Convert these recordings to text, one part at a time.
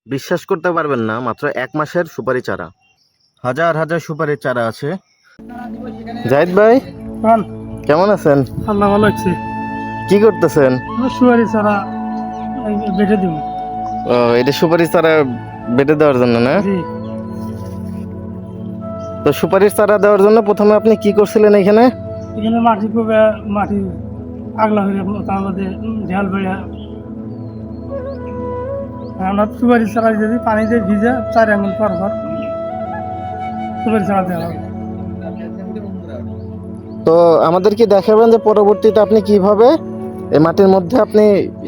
বিশ্বাস করতে পারবেন না, মাত্র 1 মাসের সুপারি চারা। হাজার হাজার সুপারির চারা আছে। জাহিদ ভাই, কেমন আছেন? আল্লাহ ভালো লাগছে। কি করতেছেন? সুপারি চারা বেটে দিব। ও, এটা সুপারি চারা বেটে দেওয়ার জন্য না? জি। তো সুপারির চারা দেওয়ার জন্য প্রথমে আপনি কি করছিলেন এখানে? এখানে মাটি কোবে, মাটি আগলা হয়ে তার মধ্যে ঢেল বেড়ে আমরা সুপারি চারা যদি পানি দিয়ে ভিজে 4 আঙুল পর পর সুপারি চারা দেওয়া হবে। তো আমাদেরকে দেখাবেন যে পরবর্তীতে আপনি কিভাবে এই মাটির মধ্যে আপনি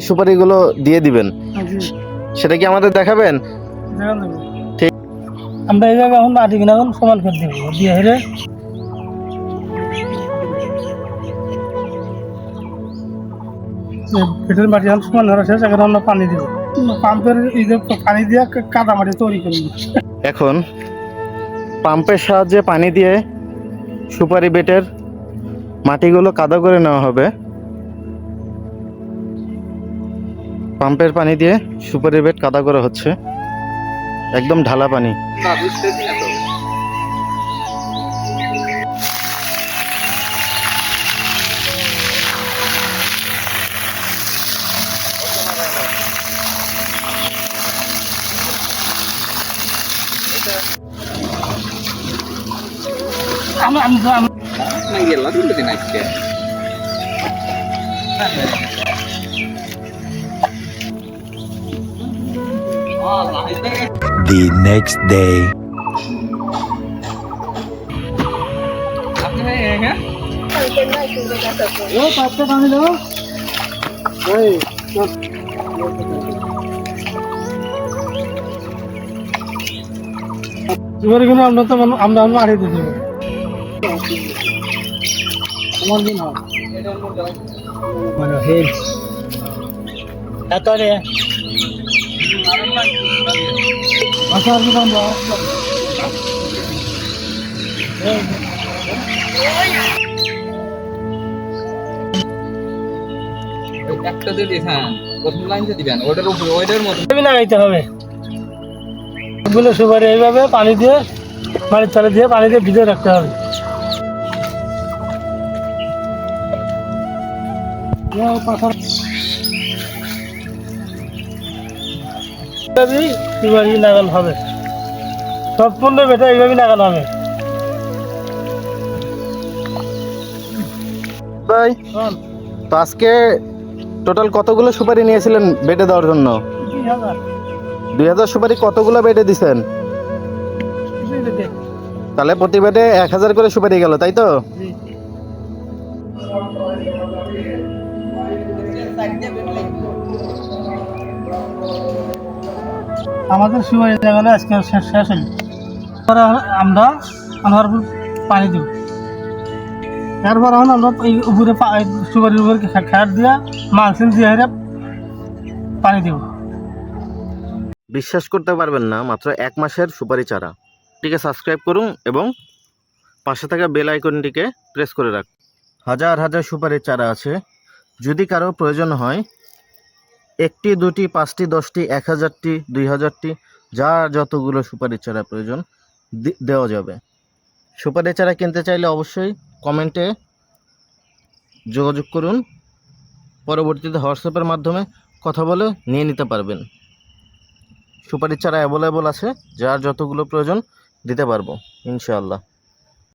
সুপারিগুলো দিয়ে দিবেন, জি, সেটা কি আমাদের দেখাবেন? দেখান দেবো। ঠিক। আমরা এইভাবে এখন মাটি কিনা এখন সমান করে দেবো, দিয়ে হেরে পেটের মাটি এখন সমান হওয়া শেষ। এখন আমরা পানি দিব, পাম্পের এই যে পানি দিয়ে কাদা মাটি তৈরি করবো। এখন পাম্পের সাহায্যে পানি দিয়ে সুপারি বেটের মাটিগুলো কাদা করে নেওয়া হবে। পাম্পের পানি দিয়ে সুপারি বেট কাদা করা হচ্ছে, একদম ঢালা পানি। The next day. পানি দাও। সুপারি কিনে আমরা তো আমরা মাটি দিয়ে দেবো। আমার দিন হয় এতরে আচ্ছা, আর কি দাম দাও? একটা দিয়ে দিয়েছেন, প্রথম লাইনটা দিবেন ওটার উপরে, ওইটার মতো লাগাইতে হবে। এগুলো সুপারি এইভাবে পানি দিয়ে মাটির তলে দিয়ে পানি দিয়ে ভিজে রাখতে হবে। সুপারি লাগানো হবে, সম্পূর্ণ বেটা এইভাবে লাগানো হবে। ভাই, তো আজকে টোটাল কতগুলো সুপারি নিয়েছিলেন বেটে দেওয়ার জন্য? 2000 সুপারি। কতগুলো বেটে দিছেন? তাহলে প্রতি বেটে 1000 করে সুপারি গেল, তাই তো? আমাদের সুপারি লাগানো আজকে শেষ হলো। আমরা আমার পানি দিব, এরপর এখন আমরা এই উপরে সুপারির উপরে খ্যাট দিয়া মালসিন দিয়ে হেরে পানি দিব। বিশ্বাস করতে পারবেন না, মাত্র 1 মাসের সুপারি চারা। টিকে সাবস্ক্রাইব করুন এবং পাশে থাকা বেল আইকনটিকে প্রেস করে রাখুন। হাজার হাজার সুপারির চারা আছে। যদি কারো প্রয়োজন হয়, 1টি 2টি 5টি 10টি 1000টি 2000টি, যার যতগুলো সুপারির চারা প্রয়োজন দেওয়া যাবে। সুপারির চারা কিনতে চাইলে অবশ্যই কমেন্টে যোগাযোগ করুন। পরবর্তীতে হোয়াটসঅ্যাপের মাধ্যমে কথা বলে নিয়ে নিতে পারবেন। সুপারির চারা অ্যাভেলেবল আছে, যার যতগুলো প্রয়োজন দিতে পারবো ইনশাআল্লাহ।